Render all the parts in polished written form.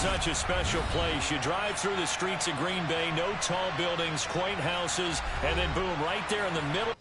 such a special place. You drive through the streets of Green Bay, no tall buildings, quaint houses, and then boom, right there in the middle.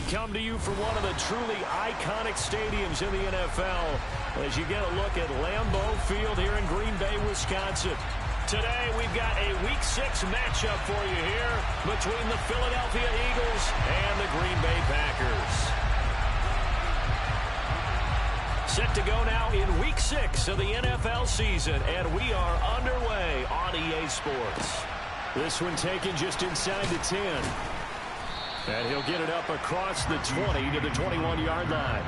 Come to you from one of the truly iconic stadiums in the NFL as you get a look at Lambeau Field here in Green Bay, Wisconsin. Today we've got a Week 6 matchup for you here between the Philadelphia Eagles and the Green Bay Packers. Set to go now in Week 6 of the NFL season, and we are underway on EA Sports. This one taken just inside the 10. And he'll get it up across the 20 to the 21-yard line.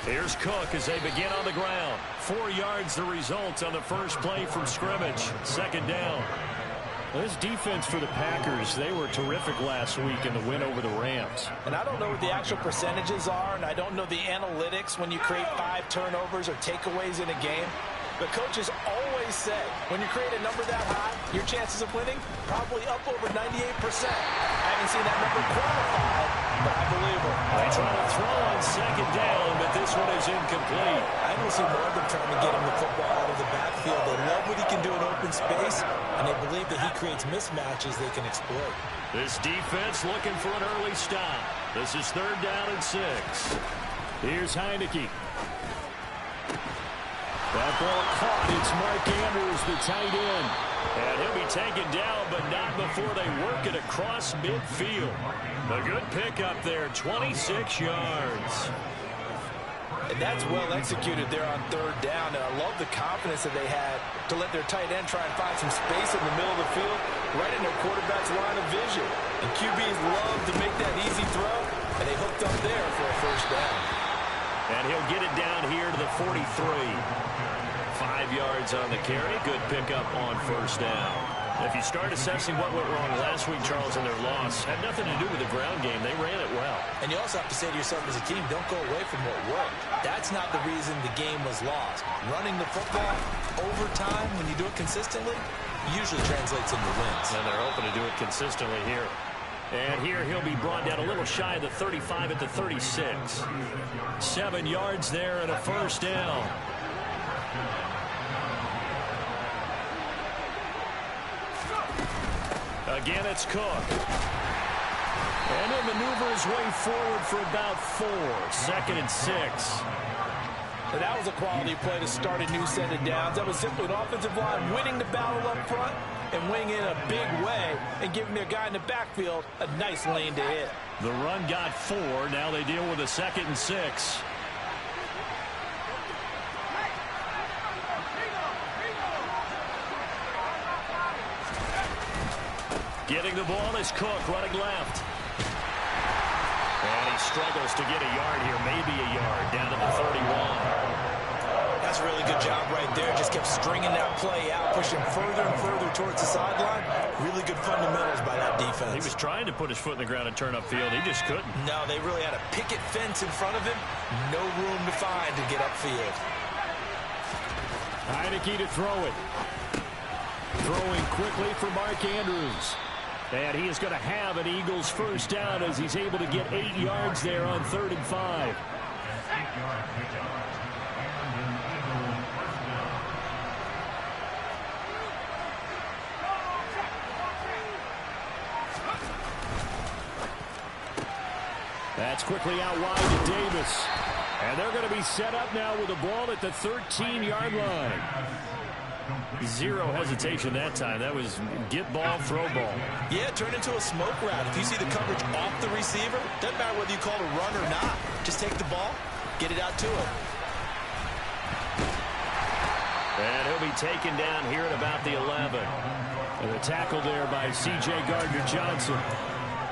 Here's Cook as they begin on the ground. 4 yards the result on the first play from scrimmage. Second down. This defense for the Packers, they were terrific last week in the win over the Rams. And I don't know what the actual percentages are, and I don't know the analytics when you create 5 turnovers or takeaways in a game. But coaches always say, when you create a number that high, your chances of winning probably up over 98%. I haven't seen that number quantified, but I believe it. They try to throw on second down, but this one is incomplete. I don't see more of them trying to get him the football out of the backfield. They love what he can do in open space, and they believe that he creates mismatches they can exploit. This defense looking for an early stop. This is 3rd down and 6. Here's Heineke. That ball caught. It's Mark Andrews, the tight end. And he'll be taken down, but not before they work it across midfield. A good pickup there, 26 yards. And that's well executed there on 3rd down. And I love the confidence that they had to let their tight end try and find some space in the middle of the field, right in their quarterback's line of vision. And QBs love to make that easy throw, and they hooked up there for a 1st down. And he'll get it down here to the 43. 5 yards on the carry. Good pickup on 1st down. If you start assessing what went wrong last week, Charles, in their loss, had nothing to do with the ground game. They ran it well. And you also have to say to yourself as a team, don't go away from what worked. That's not the reason the game was lost. Running the football over time, when you do it consistently, usually translates into wins. And they're open to do it consistently here. And here he'll be brought down a little shy of the 35 at the 36. 7 yards there and a 1st down. Again, it's Cook. And he'll maneuver his way forward for about 4. 2nd and 6. And that was a quality play to start a new set of downs. That was simply an offensive line winning the battle up front and winning in a big way and giving their guy in the backfield a nice lane to hit. The run got 4. Now they deal with a 2nd and 6. Getting the ball is Cook running left. And he struggles to get a yard here, maybe a yard, down to the 31. That's does a really good job right there. Just kept stringing that play out, pushing further and further towards the sideline. Really good fundamentals by that defense. He was trying to put his foot in the ground and turn upfield. He just couldn't. No, they really had a picket fence in front of him. No room to find to get upfield. Heineke to throw it. Throwing quickly for Mark Andrews. And he is going to have an Eagles first down as he's able to get 8 yards there on 3rd and 5. That's quickly out wide to Davis. And they're going to be set up now with the ball at the 13-yard line. Zero hesitation that time. That was get ball, throw ball. Yeah, turn into a smoke route. If you see the coverage off the receiver, doesn't matter whether you call it a run or not. Just take the ball, get it out to him. And he'll be taken down here at about the 11. And the tackle there by C.J. Gardner-Johnson.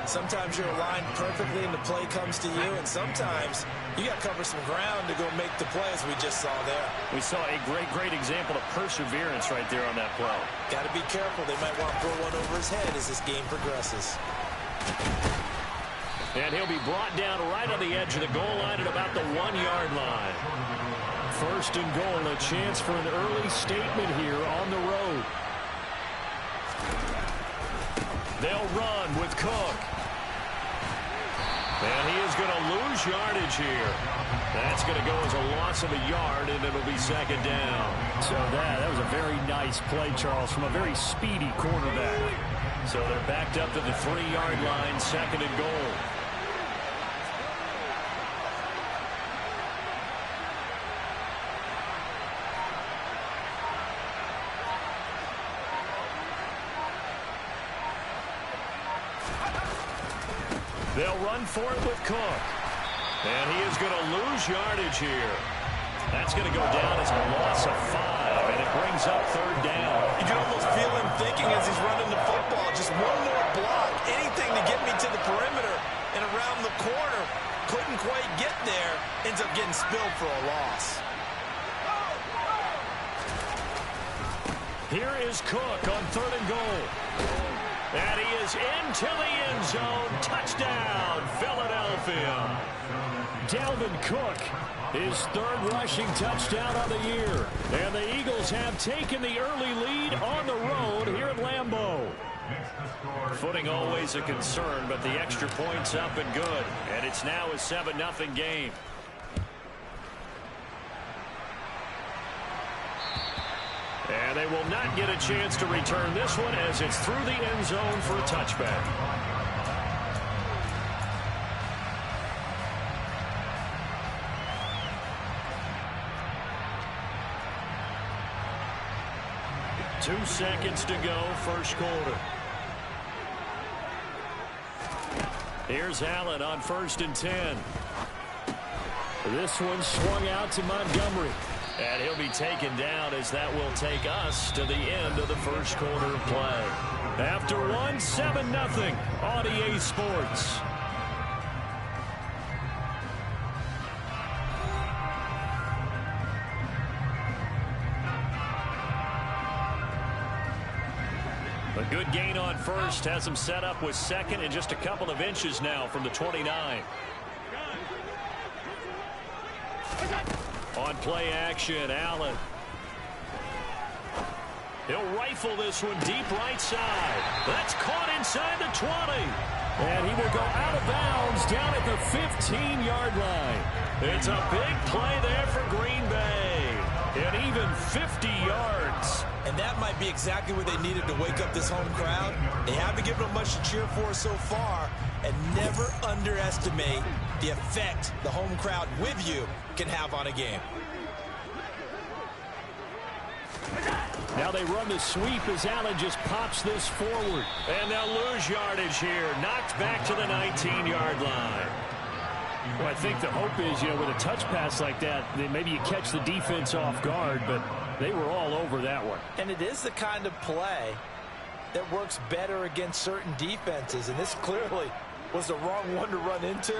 Sometimes you're aligned perfectly and the play comes to you, and sometimes you got to cover some ground to go make the play, as we just saw there. We saw a great example of perseverance right there on that play. Got to be careful. They might want to throw one over his head as this game progresses. And he'll be brought down right on the edge of the goal line at about the 1-yard line. 1st and goal, a chance for an early statement here on the road. They'll run with Cook. And he is going to lose yardage here. That's going to go as a loss of a yard, and it'll be 2nd down. So that was a very nice play, Charles, from a very speedy quarterback. So they're backed up to the 3-yard line, 2nd and goal. They'll run for it with Cook. And he is going to lose yardage here. That's going to go down as a loss of 5, and it brings up 3rd down. You can almost feel him thinking as he's running the football, just one more block, anything to get me to the perimeter and around the corner. Couldn't quite get there. Ends up getting spilled for a loss. Here is Cook on 3rd and goal. And he is into the end zone. Touchdown, Philadelphia. Dalvin Cook, his 3rd rushing touchdown of the year. And the Eagles have taken the early lead on the road here at Lambeau. Footing always a concern, but the extra point's up and good. And it's now a 7-0 game. And they will not get a chance to return this one as it's through the end zone for a touchback. Two seconds to go, first quarter. Here's Allen on 1st and 10. This one swung out to Montgomery. And he'll be taken down as that will take us to the end of the first quarter of play. After one, 7-0 on EA Sports. A good gain on first has him set up with 2nd and just a couple of inches now from the 29. On play action, Allen. He'll rifle this one deep right side. That's caught inside the 20. And he will go out of bounds down at the 15-yard line. It's a big play there for Green Bay. And even 50 yards. And that might be exactly what they needed to wake up this home crowd. They haven't given them much to cheer for so far. And never underestimate the effect the home crowd with you can have on a game. Now they run the sweep as Allen just pops this forward. And they'll lose yardage here. Knocked back to the 19-yard line. Well, I think the hope is, with a touch pass like that, then maybe you catch the defense off guard, but they were all over that one. And it is the kind of play that works better against certain defenses, and this clearly was the wrong one to run into.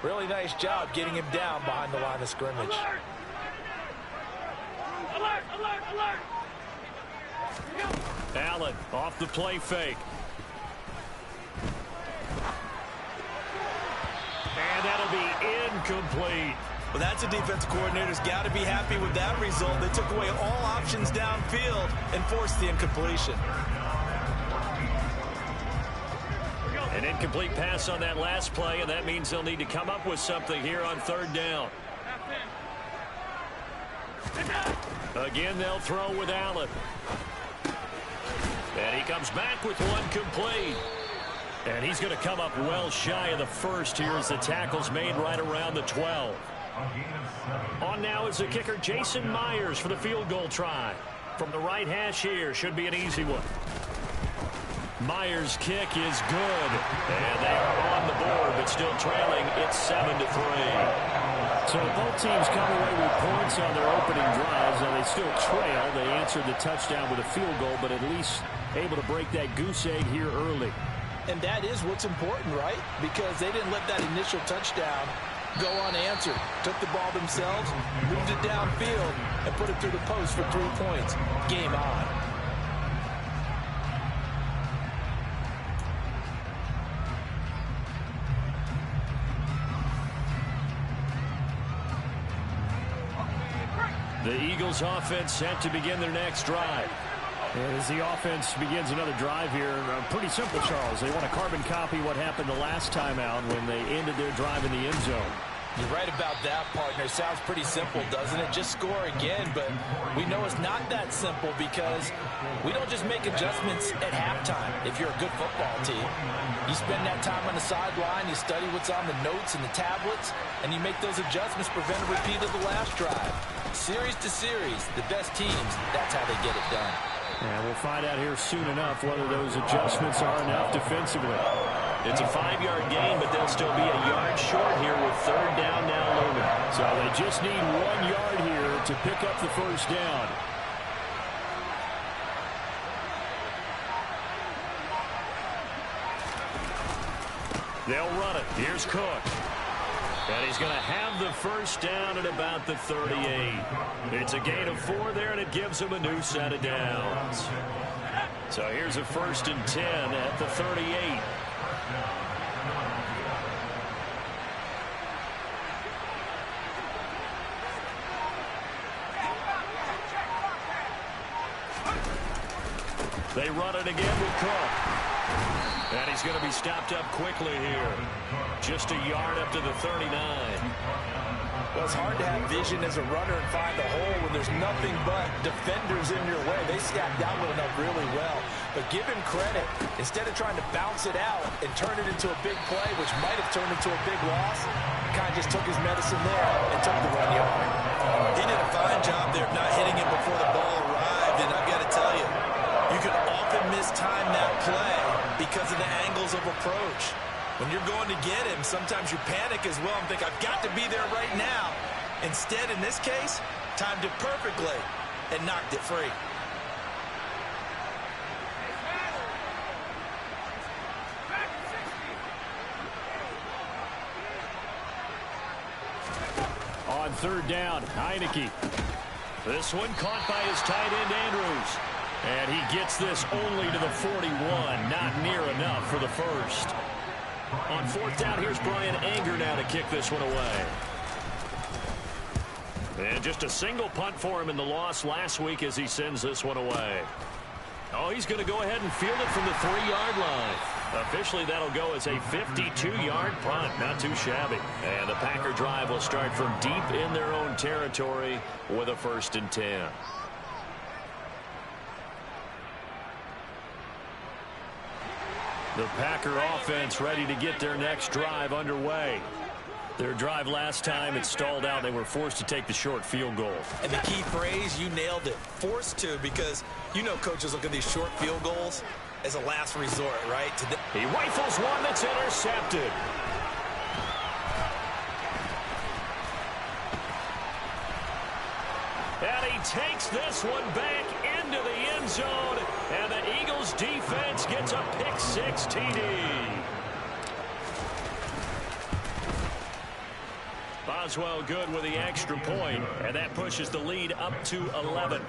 Really nice job getting him down behind the line of scrimmage. Allen off the play fake. And that'll be incomplete. Well, that's a defense coordinator's got to be happy with that result. They took away all options downfield and forced the incompletion. An incomplete pass on that last play, and that means they'll need to come up with something here on third down. Again, they'll throw with Allen. And he comes back with one complete. And he's going to come up well shy of the first here as the tackle's made right around the 12. On now is the kicker, Jason Myers, for the field goal try. From the right hash here, should be an easy one. Myers' kick is good. And they are on the board, but still trailing. It's 7-3. So both teams come away with points on their opening drives, and they still trail. They answered the touchdown with a field goal, but at least able to break that goose egg here early. And that is what's important, right? Because they didn't let that initial touchdown go unanswered. Took the ball themselves, moved it downfield, and put it through the post for 3 points. Game on. The Eagles offense set to begin their next drive. As the offense begins another drive here, pretty simple, Charles. They want to carbon copy what happened the last time out when they ended their drive in the end zone. You're right about that, partner. Sounds pretty simple, doesn't it? Just score again, but we know it's not that simple because we don't just make adjustments at halftime if you're a good football team. You spend that time on the sideline, you study what's on the notes and the tablets, and you make those adjustments, prevent a repeat of the last drive. Series to series, the best teams, that's how they get it done. And we'll find out here soon enough whether those adjustments are enough defensively. It's a 5-yard gain, but they'll still be a yard short here with third down now looming. So they just need 1 yard here to pick up the first down. They'll run it. Here's Cook. And he's going to have the first down at about the 38. It's a gain of 4 there, and it gives him a new set of downs. So here's a 1st and 10 at the 38. They run it again with Cook. And he's going to be stopped up quickly here. Just a yard up to the 39. Well, it's hard to have vision as a runner and find the hole when there's nothing but defenders in your way. They stacked down with enough really well. But give him credit. Instead of trying to bounce it out and turn it into a big play, which might have turned into a big loss, kind of just took his medicine there and took the 1 yard. He did a fine job there of not hitting it before the ball arrived. And I've got to tell you, you can often mistime that play because of the angles of approach. When you're going to get him, sometimes you panic as well and think, I've got to be there right now. Instead, in this case, timed it perfectly and knocked it free. On third down, Heineke. This one caught by his tight end, Andrews. And he gets this only to the 41, not near enough for the first. On fourth down, here's Brian Anger now to kick this one away. And just a single punt for him in the loss last week as he sends this one away. Oh, he's going to go ahead and field it from the 3-yard line. Officially, that'll go as a 52-yard punt. Not too shabby. And the Packer drive will start from deep in their own territory with a 1st and 10. The Packer offense ready to get their next drive underway. Their drive last time, it stalled out. They were forced to take the short field goal. And the key phrase, you nailed it. Forced to, because you know coaches look at these short field goals as a last resort, right? He rifles one that's intercepted. And he takes this one back into the end zone. And the Eagles defense gets a pick-6 TD. Boswell good with the extra point, and that pushes the lead up to 11.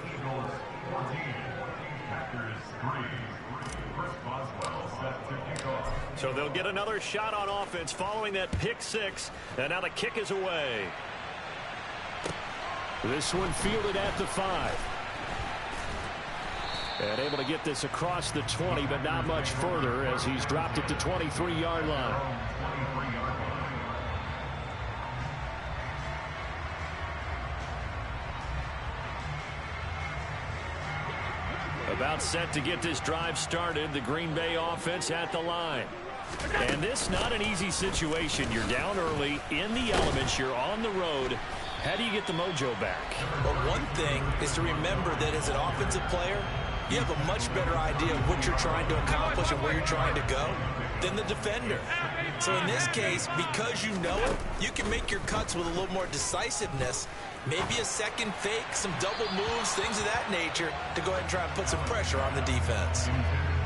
So they'll get another shot on offense following that pick six, and now the kick is away. This one fielded at the 5. And able to get this across the 20, but not much further as he's dropped it to 23-yard line. About set to get this drive started. The Green Bay offense at the line. And this not an easy situation. You're down early in the elements. You're on the road. How do you get the mojo back? Well, one thing is to remember that as an offensive player, you have a much better idea of what you're trying to accomplish and where you're trying to go than the defender. So in this case, because you know it, you can make your cuts with a little more decisiveness. Maybe a second fake, some double moves, things of that nature to go ahead and try and put some pressure on the defense.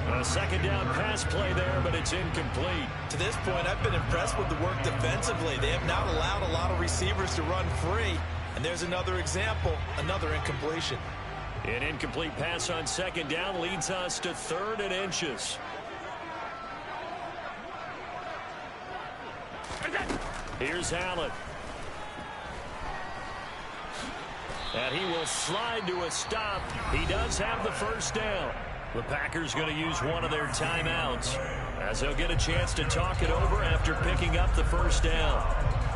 A second down pass play there, but it's incomplete. To this point, I've been impressed with the work defensively. They have not allowed a lot of receivers to run free. And there's another example, another incompletion. An incomplete pass on second down leads us to 3rd and inches. Here's Allen. And he will slide to a stop. He does have the first down. The Packers going to use one of their timeouts as they'll get a chance to talk it over after picking up the first down.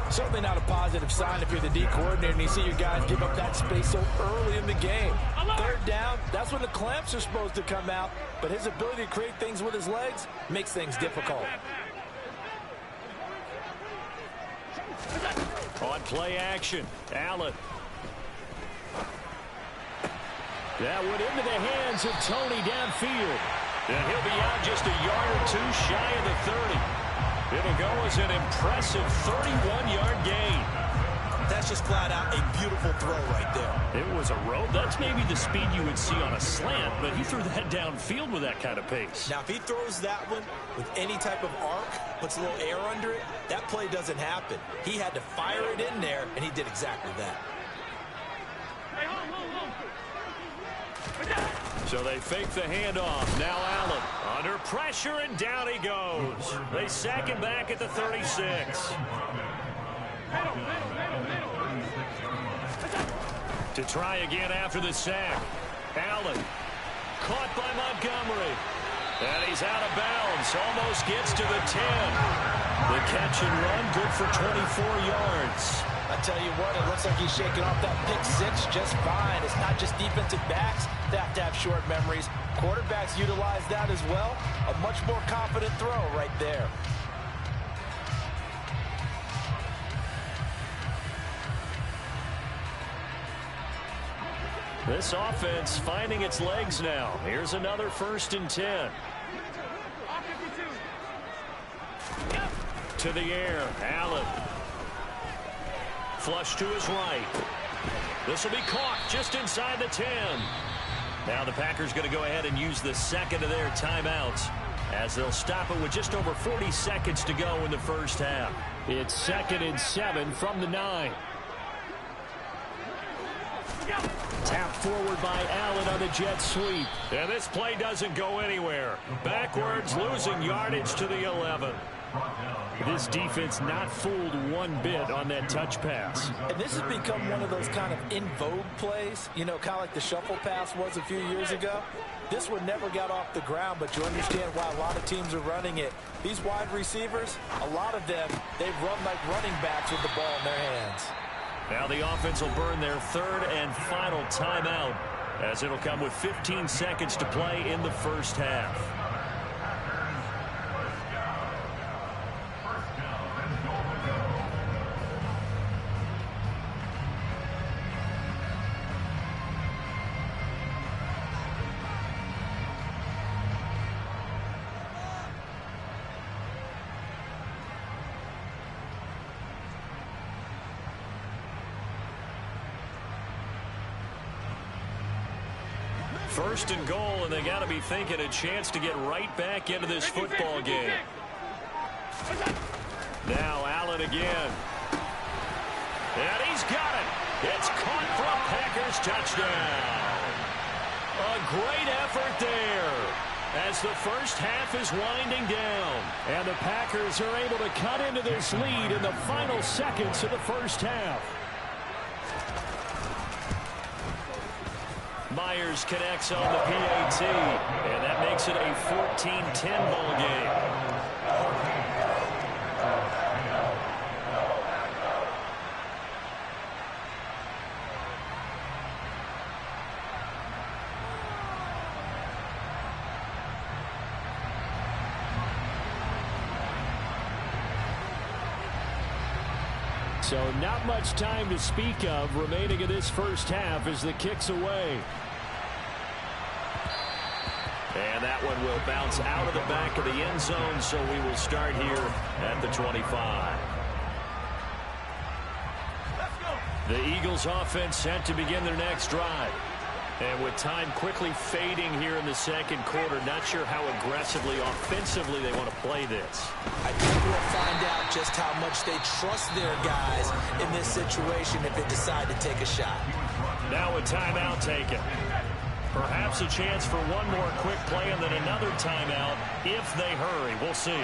Certainly not a positive sign if you're the D coordinator and you see your guys give up that space so early in the game. 3rd down, that's when the clamps are supposed to come out, but his ability to create things with his legs makes things difficult. On play action, Allen. That went into the hands of Tony downfield. And he'll be out just a yard or two shy of the 30. It'll go as an impressive 31-yard gain. That's just flat out a beautiful throw right there. It was a rope. That's maybe the speed you would see on a slant, but he threw that downfield with that kind of pace. Now, if he throws that one with any type of arc, puts a little air under it, that play doesn't happen. He had to fire it in there, and he did exactly that. So they fake the handoff. Now Allen under pressure, and down he goes. They sack him back at the 36. To try again after the sack. Allen caught by Montgomery. And he's out of bounds. Almost gets to the 10. The catch and run good for 24 yards. I tell you what, it looks like he's shaking off that pick six just fine. It's not just defensive backs that have to have short memories. Quarterbacks utilize that as well. A much more confident throw right there. This offense finding its legs now. Here's another 1st and 10. To the air, Allen. Flush to his right. This will be caught just inside the 10. Now the Packers going to go ahead and use the second of their timeouts as they'll stop it with just over 40 seconds to go in the first half. It's 2nd and 7 from the 9. Tapped forward by Allen on the jet sweep. And this play doesn't go anywhere. Backwards, losing yardage to the 11. This defense not fooled one bit on that touch pass. And this has become one of those kind of in vogue plays, you know, kind of like the shuffle pass was a few years ago. This one never got off the ground, but you understand why a lot of teams are running it. These wide receivers, a lot of them, they've run like running backs with the ball in their hands. Now the offense will burn their 3rd and final timeout as it'll come with 15 seconds to play in the first half. First and goal, and they got to be thinking a chance to get right back into this football game. Now Allen again. And he's got it. It's caught for a Packers touchdown. A great effort there as the first half is winding down. And the Packers are able to cut into this lead in the final seconds of the first half. Myers connects on the PAT, and that makes it a 14-10 ball game. So not much time to speak of remaining in this first half as the kick's away. And that one will bounce out of the back of the end zone, so we will start here at the 25. The Eagles offense set to begin their next drive. And with time quickly fading here in the second quarter, not sure how aggressively, offensively they want to play this. I think we'll find out just how much they trust their guys in this situation if they decide to take a shot. Now a timeout taken. Perhaps a chance for one more quick play and then another timeout if they hurry. We'll see.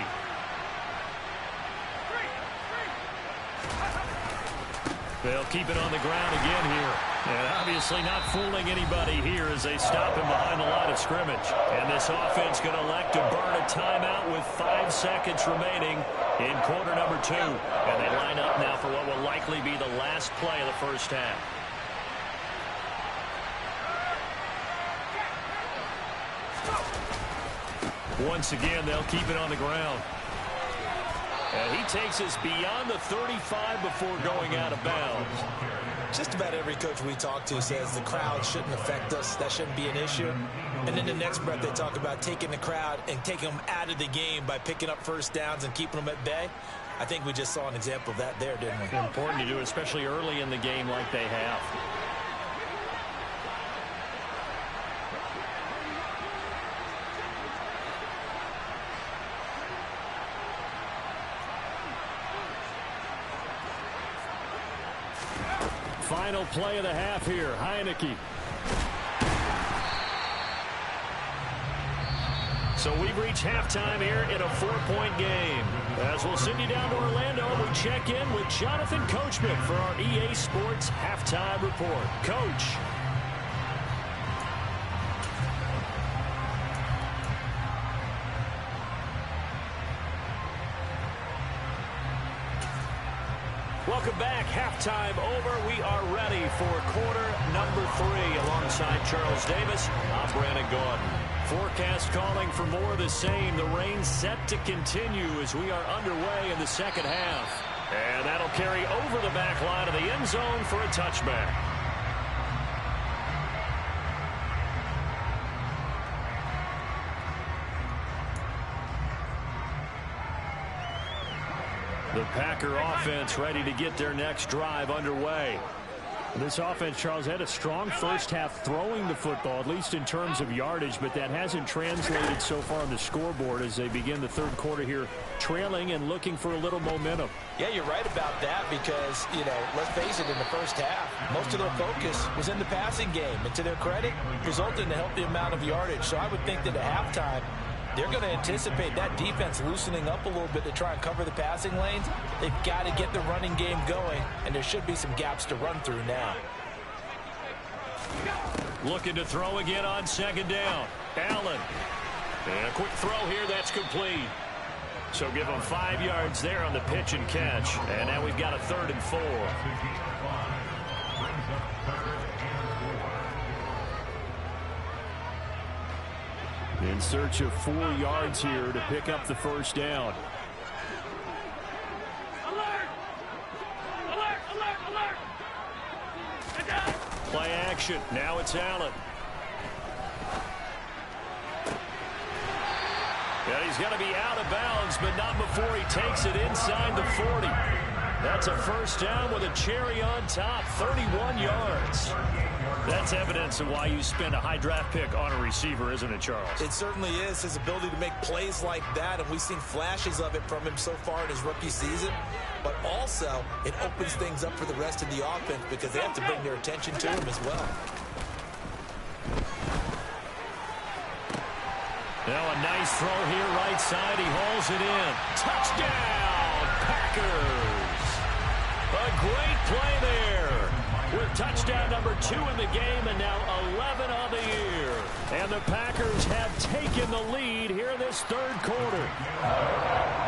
They'll keep it on the ground again here. And obviously not fooling anybody here as they stop him behind the line of scrimmage. And this offense going to elect to burn a timeout with 5 seconds remaining in quarter number 2. And they line up now for what will likely be the last play of the first half. Once again, they'll keep it on the ground. And he takes us beyond the 35 before going out of bounds. Just about every coach we talk to says the crowd shouldn't affect us. That shouldn't be an issue. And in the next breath, they talk about taking the crowd and taking them out of the game by picking up first downs and keeping them at bay. I think we just saw an example of that there, didn't we? Important to do, especially early in the game like they have. Final play of the half here. Heineke. So we've reached halftime here in a 4-point game. As we'll send you down to Orlando, we check in with Jonathan Coachman for our EA Sports Halftime Report. Coach. Welcome back. Halftime over. We are ready for quarter number 3 alongside Charles Davis. I'm Brandon Gordon. Forecast calling for more of the same. The rain set to continue as we are underway in the second half. And that'll carry over the back line of the end zone for a touchback. The Packer offense ready to get their next drive underway. This offense, Charles, had a strong first half throwing the football, at least in terms of yardage, but that hasn't translated so far on the scoreboard as they begin the third quarter here, trailing and looking for a little momentum. Yeah, you're right about that because, let's face it, in the first half, most of their focus was in the passing game. And to their credit, resulted in a healthy amount of yardage. So I would think that at halftime, they're going to anticipate that defense loosening up a little bit to try and cover the passing lanes. They've got to get the running game going, and there should be some gaps to run through now. Looking to throw again on second down. Allen. And a quick throw here, that's complete. So give them 5 yards there on the pitch and catch. And now we've got a 3rd and 4. In search of 4 yards here to pick up the first down. Alert! Alert! Alert! Alert! Play action. Now it's Allen. Yeah, he's going to be out of bounds, but not before he takes it inside the 40. That's a first down with a cherry on top, 31 yards. That's evidence of why you spend a high draft pick on a receiver, isn't it, Charles? It certainly is. His ability to make plays like that, and we've seen flashes of it from him so far in his rookie season. But also, it opens things up for the rest of the offense because they have to bring their attention to him as well. Now a nice throw here, right side. He hauls it in. Touchdown, Packers! A great play there. With touchdown number 2 in the game and now 11 on the year. And the Packers have taken the lead here in this third quarter.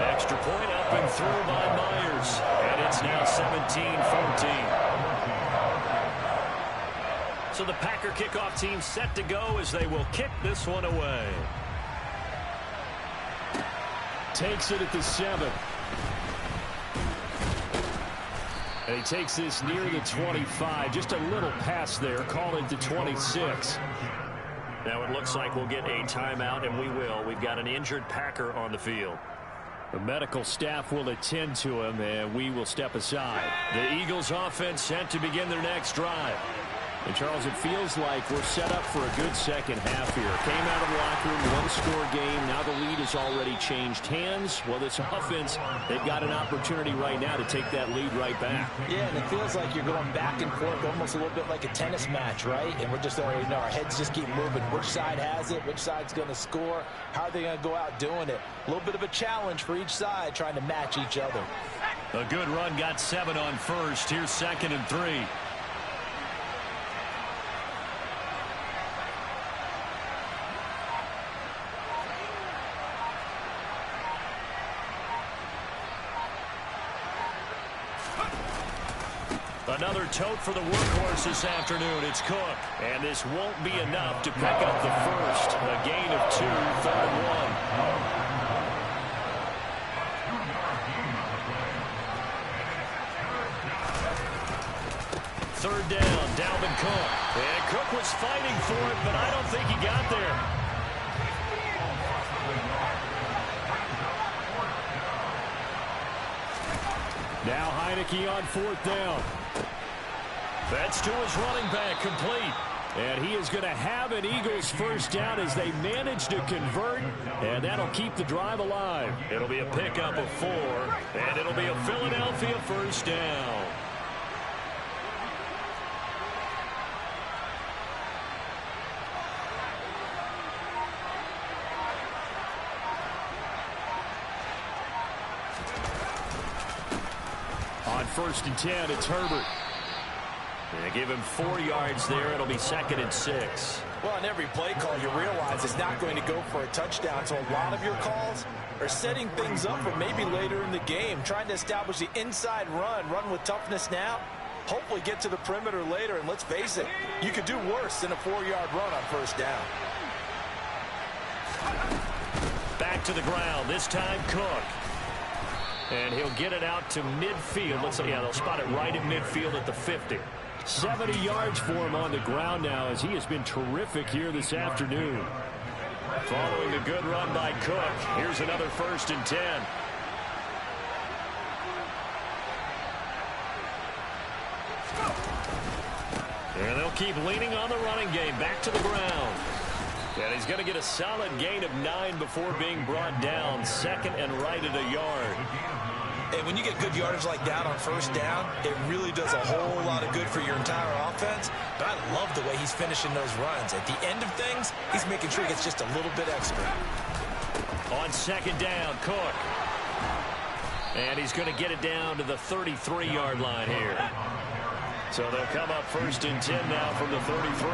Extra point up and through by Myers. And it's now 17-14. So the Packer kickoff team set to go as they will kick this one away. Takes it at the 7. And he takes this near the 25. Just a little pass there. Call it to 26. Now it looks like we'll get a timeout, and we will. We've got an injured Packer on the field. The medical staff will attend to him, and we will step aside. The Eagles offense set to begin their next drive. And, Charles, it feels like we're set up for a good second half here. Came out of the locker room, one-score game. Now the lead has already changed hands. Well, this offense, they've got an opportunity right now to take that lead right back. Yeah, and it feels like you're going back and forth, almost a little bit like a tennis match, right? And we're just already know our heads just keep moving. Which side has it? Which side's going to score? How are they going to go out doing it? A little bit of a challenge for each side, trying to match each other. A good run, got 7 on first. Here's 2nd and 3. Another tote for the workhorse this afternoon. It's Cook. And this won't be enough to pick up the first. A gain of 2, 3rd and 1. Third down, Dalvin Cook. And Cook was fighting for it, but I don't think he got there. Now Heineke on 4th down. That's to his running back, complete. And he is going to have an Eagles first down as they manage to convert, and that'll keep the drive alive. It'll be a pickup of 4, and it'll be a Philadelphia first down. On 1st and 10, it's Herbert. They give him 4 yards there. It'll be 2nd and 6. Well, on every play call, you realize it's not going to go for a touchdown. So a lot of your calls are setting things up for maybe later in the game, trying to establish the inside run with toughness now, hopefully get to the perimeter later. And let's face it, you could do worse than a 4-yard run on first down. Back to the ground, this time Cook. And he'll get it out to midfield. Looks like, yeah, they'll spot it right at midfield at the 50. 70 yards for him on the ground now as he has been terrific here this afternoon. Following a good run by Cook, here's another 1st and 10. And they'll keep leaning on the running game. Back to the ground. And he's going to get a solid gain of 9 before being brought down. 2nd and right at a yard. And when you get good yardage like that on first down, it really does a whole lot of good for your entire offense. But I love the way he's finishing those runs. At the end of things, he's making sure he gets just a little bit extra. On 2nd down, Cook. And he's going to get it down to the 33-yard line here. So they'll come up 1st and 10 now from the 33.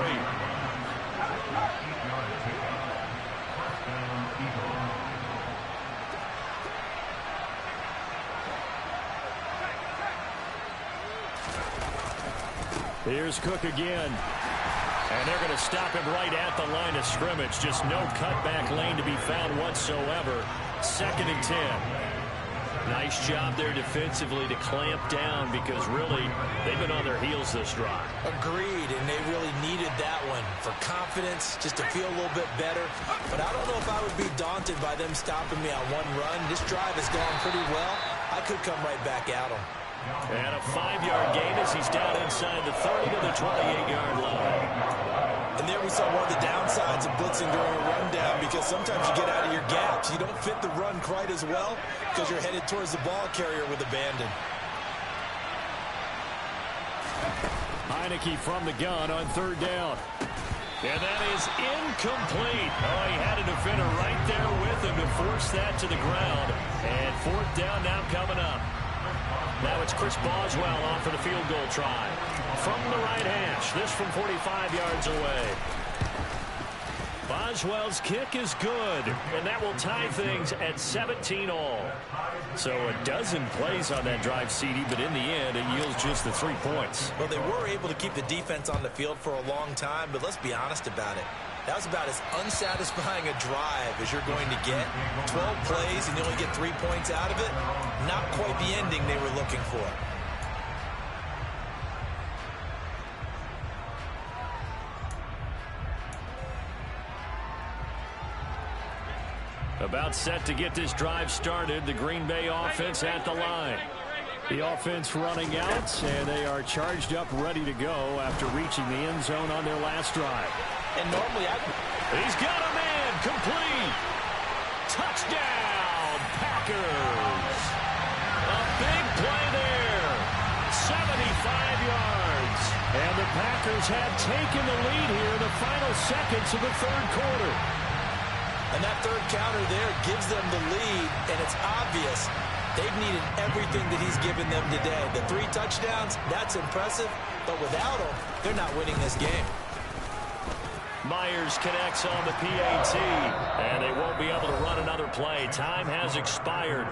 Here's Cook again. And they're going to stop him right at the line of scrimmage. Just no cutback lane to be found whatsoever. 2nd and 10. Nice job there defensively to clamp down because really they've been on their heels this drive. Agreed, and they really needed that one for confidence, just to feel a little bit better. But I don't know if I would be daunted by them stopping me on one run. This drive has gone pretty well. I could come right back at them. And a 5-yard gain as he's down inside the 30 to the 28-yard line. And there we saw one of the downsides of blitzing during a rundown, because sometimes you get out of your gaps. You don't fit the run quite as well because you're headed towards the ball carrier with abandon. Heineke from the gun on 3rd down. And that is incomplete. Oh, he had a defender right there with him to force that to the ground. And 4th down now coming up. Now it's Chris Boswell on for the field goal try. From the right hash, this from 45 yards away. Boswell's kick is good, and that will tie things at 17-all. So a dozen plays on that drive, CD, but in the end, it yields just the 3 points. Well, they were able to keep the defense on the field for a long time, but let's be honest about it. That was about as unsatisfying a drive as you're going to get. 12 plays, and you only get 3 points out of it. Not quite the ending they were looking for. About set to get this drive started. The Green Bay offense at the line. The offense running out, and they are charged up, ready to go after reaching the end zone on their last drive. And normally, he's got a man, complete. Touchdown, Packers. A big play there. 75 yards. And the Packers have taken the lead here in the final seconds of the 3rd quarter. And that 3rd counter there gives them the lead, and it's obvious they've needed everything that he's given them today. The 3 touchdowns, that's impressive, but without him, they're not winning this game. Myers connects on the PAT, and they won't be able to run another play. Time has expired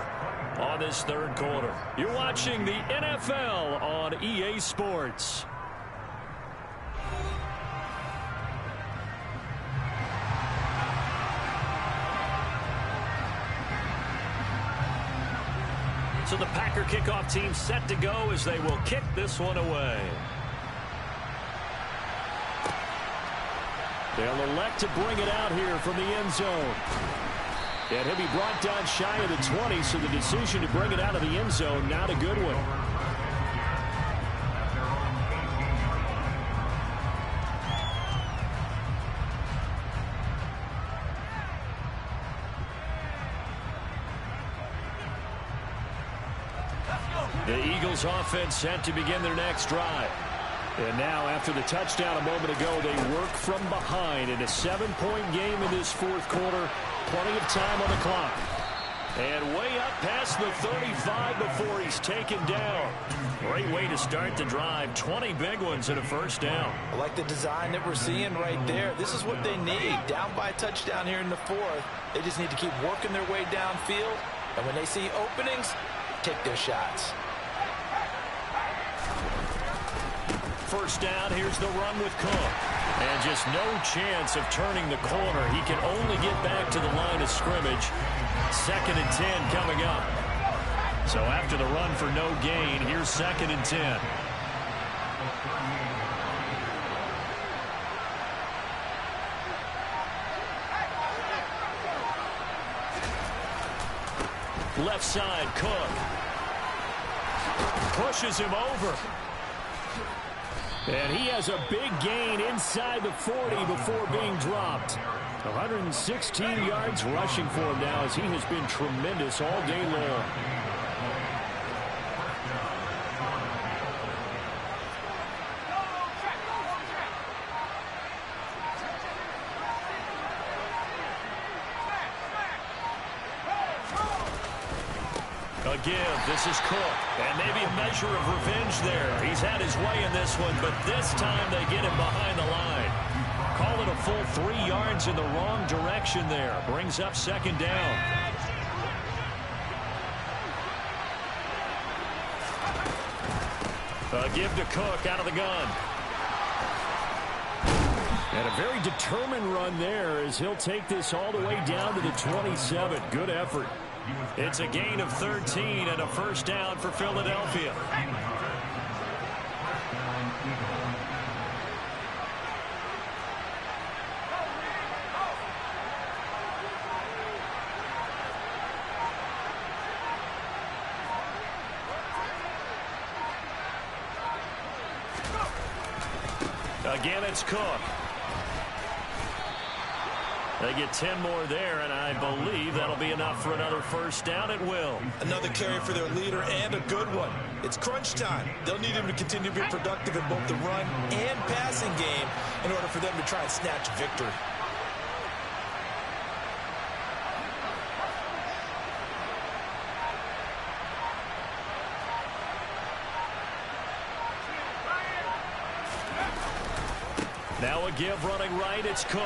on this 3rd quarter. You're watching the NFL on EA Sports. So the Packer kickoff team set to go as they will kick this one away. They'll elect to bring it out here from the end zone. And he'll be brought down shy of the 20, so the decision to bring it out of the end zone, not a good one. The Eagles offense set to begin their next drive. And now, after the touchdown a moment ago, they work from behind in a 7-point game in this 4th quarter. Plenty of time on the clock. And way up past the 35 before he's taken down. Great way to start the drive. 20 big ones and a 1st down. I like the design that we're seeing right there. This is what they need. Down by a touchdown here in the 4th. They just need to keep working their way downfield. And when they see openings, take their shots. 1st down, here's the run with Cook. And just no chance of turning the corner. He can only get back to the line of scrimmage. 2nd and 10 coming up. So after the run for no gain, here's 2nd and 10. Left side, Cook. Pushes him over. And he has a big gain inside the 40 before being dropped. 116 yards rushing for him now as he has been tremendous all day long. Give. This is Cook. And maybe a measure of revenge there. He's had his way in this one, but this time they get him behind the line. Call it a full 3 yards in the wrong direction there. Brings up 2nd down. A give to Cook out of the gun. And a very determined run there as he'll take this all the way down to the 27. Good effort. It's a gain of 13 and a 1st down for Philadelphia. Again, it's Cook. They get 10 more there, and I believe that'll be enough for another first down at will. Another carry for their leader, and a good one. It's crunch time. They'll need him to continue to be productive in both the run and passing game in order for them to try and snatch victory. Now a give running right, it's Cook.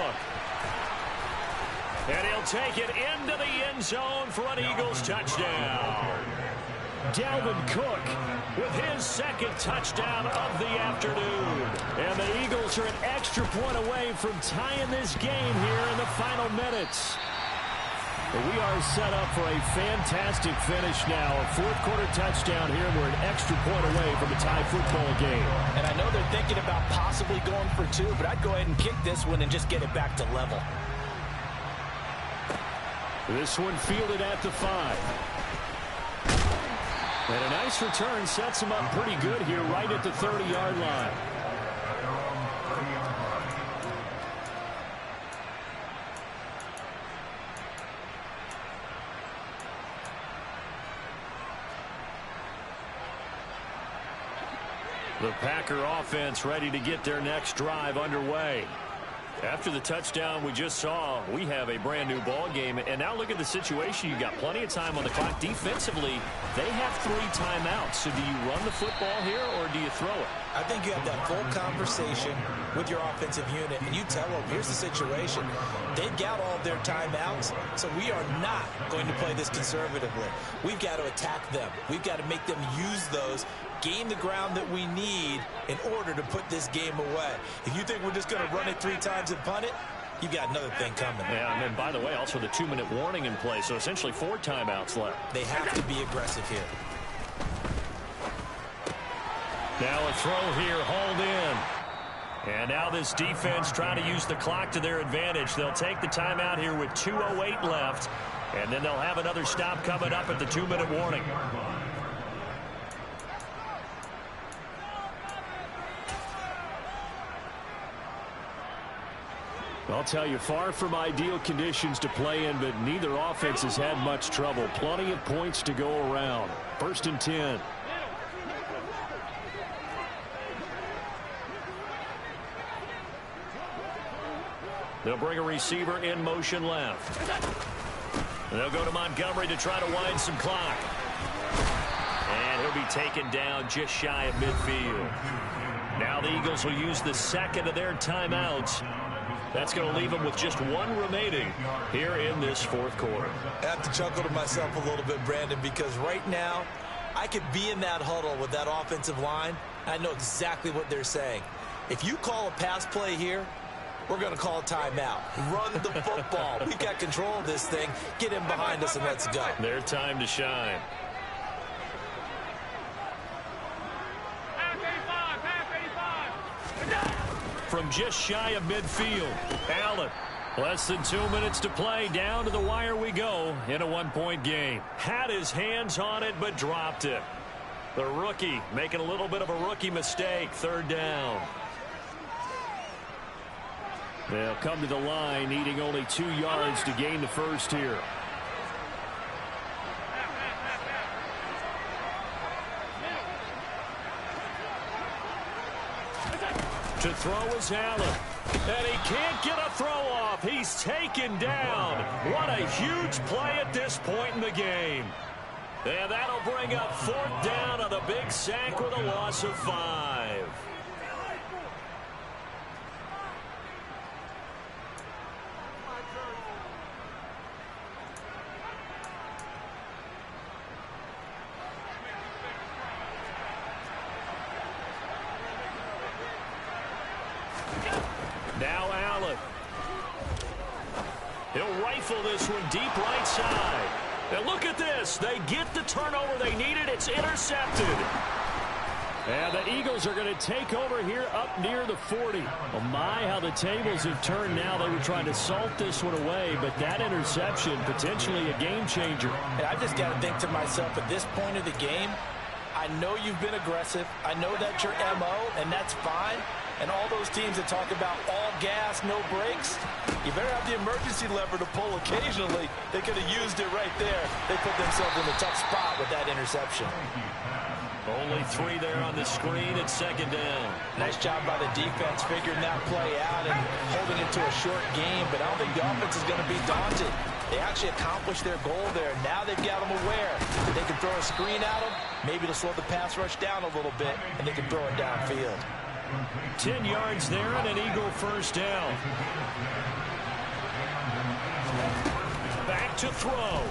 And he'll take it into the end zone for an Eagles touchdown. Dalvin Cook with his second touchdown of the afternoon. And the Eagles are an extra point away from tying this game here in the final minutes. We are set up for a fantastic finish now. A fourth-quarter touchdown here. We're an extra point away from a tie football game. And I know they're thinking about possibly going for two, but I'd go ahead and kick this one and just get it back to level. This one fielded at the 5. And a nice return sets him up pretty good here right at the 30-yard line. The Packer offense ready to get their next drive underway. After the touchdown we just saw, we have a brand new ball game. And now look at the situation. You got plenty of time on the clock. Defensively, they have 3 timeouts. So do you run the football here or do you throw it? I think you have that full conversation with your offensive unit, and you tell them, here's the situation. They've got all of their timeouts, so we are not going to play this conservatively. We've got to attack them. We've got to make them use those, gain the ground that we need in order to put this game away. If you think we're just going to run it 3 times and punt it, you've got another thing coming. Yeah, and then, by the way, also the 2-minute warning in play, so essentially 4 timeouts left. They have to be aggressive here. Now a throw here, hauled in. And now this defense trying to use the clock to their advantage. They'll take the timeout here with 2:08 left, and then they'll have another stop coming up at the 2-minute warning. I'll tell you, far from ideal conditions to play in, but neither offense has had much trouble. Plenty of points to go around. 1st and 10. They'll bring a receiver in motion left. And they'll go to Montgomery to try to wind some clock. And he'll be taken down just shy of midfield. Now the Eagles will use the second of their timeouts. That's going to leave them with just 1 remaining here in this 4th quarter. I have to chuckle to myself a little bit, Brandon, because right now I could be in that huddle with that offensive line. I know exactly what they're saying. If you call a pass play here, we're going to call a timeout. Run the football. We've got control of this thing. Get him behind us and let's go. Their time to shine. From just shy of midfield, Allen. Less than 2 minutes to play. Down to the wire we go in a 1-point game. Had his hands on it, but dropped it. The rookie making a little bit of a rookie mistake. 3rd down. They'll come to the line, needing only 2 yards to gain the first here. To throw is Allen. And he can't get a throw off. He's taken down. What a huge play at this point in the game. And that'll bring up 4th down on the big sack with a loss of 5. Now Allen. He'll rifle this one deep right side. And look at this. They get the turnover they needed. It's intercepted. And the Eagles are going to take over here up near the 40. Oh my, how the tables have turned now. They were trying to salt this one away, but that interception, potentially a game changer. And I've just got to think to myself, at this point of the game, I know you've been aggressive. I know that's your MO, and that's fine. And all those teams that talk about all gas, no brakes, you better have the emergency lever to pull occasionally. They could have used it right there. They put themselves in a tough spot with that interception. Only 3 there on the screen at second down. Nice job by the defense figuring that play out and holding it to a short game, but I don't think the offense is going to be daunted. They actually accomplished their goal there. Now they've got them aware. They can throw a screen at them, maybe to slow the pass rush down a little bit, and they can throw it downfield. 10 yards there and an Eagle first down. Back to throw.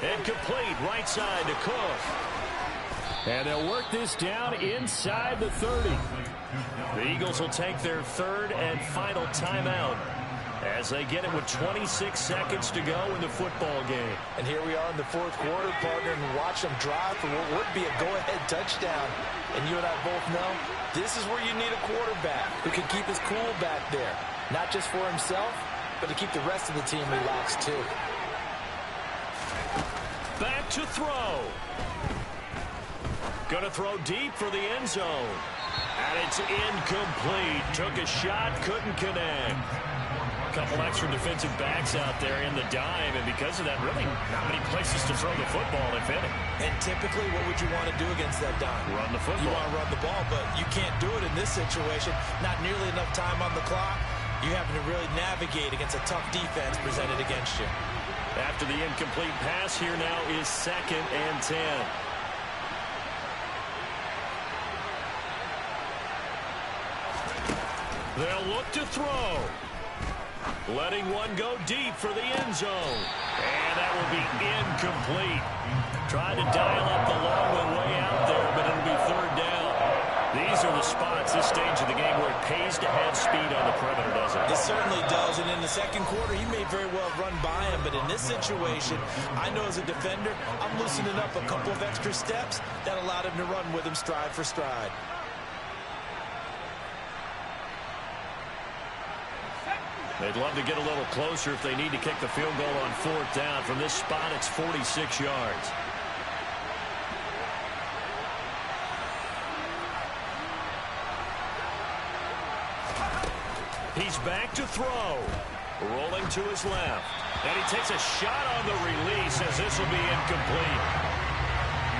And complete right side to Cook. And they'll work this down inside the 30. The Eagles will take their third and final timeout as they get it with 26 seconds to go in the football game. And here we are in the fourth quarter, partner, and watch them drive for what would be a go-ahead touchdown. And you and I both know this is where you need a quarterback who can keep his cool back there. Not just for himself, but to keep the rest of the team relaxed too. Back to throw. Going to throw deep for the end zone. And it's incomplete. Took a shot, couldn't connect. A couple extra defensive backs out there in the dime, and because of that, really not many places to throw the football, if any. And typically, what would you want to do against that dime? Run the football. You want to run the ball, but you can't do it in this situation. Not nearly enough time on the clock. You having to really navigate against a tough defense presented against you. After the incomplete pass, here now is 2nd and 10. They'll look to throw. Letting one go deep for the end zone. And that will be incomplete. Tried to dial up the long one way out there, but it'll be 3rd down. These are the spots, this stage of the game, where it pays to have speed on the perimeter, doesn't it? It certainly does, and in the second quarter, he may very well run by him, but in this situation, I know as a defender, I'm loosening up a couple of extra steps that allowed him to run with him stride for stride. They'd love to get a little closer if they need to kick the field goal on 4th down. From this spot, it's 46 yards. He's back to throw. Rolling to his left. And he takes a shot on the release as this will be incomplete.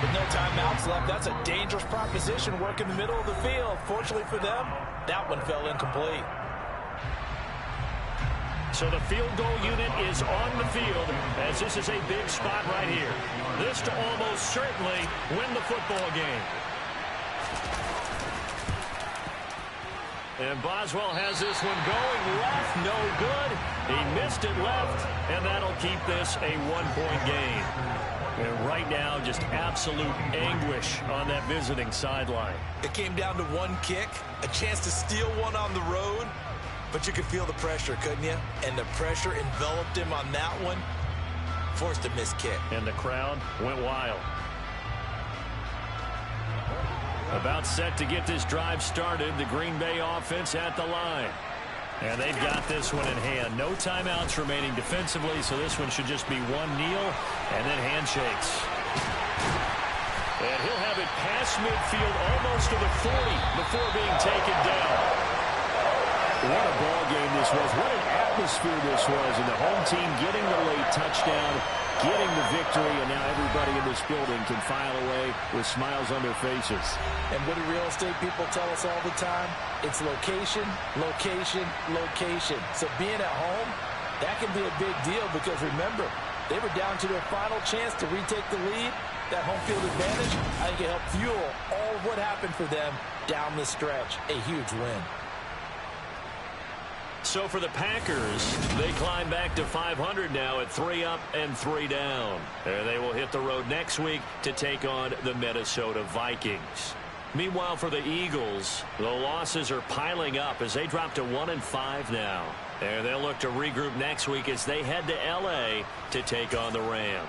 With no timeouts left, that's a dangerous proposition. Work in the middle of the field. Fortunately for them, that one fell incomplete. So the field goal unit is on the field as this is a big spot right here. This to almost certainly win the football game. And Boswell has this one going left, no good. He missed it left, and that'll keep this a 1-point game. And right now, just absolute anguish on that visiting sideline. It came down to one kick, a chance to steal one on the road. But you could feel the pressure, couldn't you? And the pressure enveloped him on that one. Forced a missed kick. And the crowd went wild. About set to get this drive started. The Green Bay offense at the line. And they've got this one in hand. No timeouts remaining defensively, so this one should just be one kneel and then handshakes. And he'll have it past midfield almost to the 40 before being taken down. What a ball game this was. What an atmosphere this was. And the home team getting the late touchdown, getting the victory, and now everybody in this building can file away with smiles on their faces. And what do real estate people tell us all the time? It's location, location, location. So being at home, that can be a big deal because remember, they were down to their final chance to retake the lead. That home field advantage, I think it helped fuel all of what happened for them down the stretch. A huge win. So for the Packers, they climb back to 500 now at 3 up and 3 down. And they will hit the road next week to take on the Minnesota Vikings. Meanwhile, for the Eagles, the losses are piling up as they drop to 1-5 now. And they'll look to regroup next week as they head to L.A. to take on the Rams.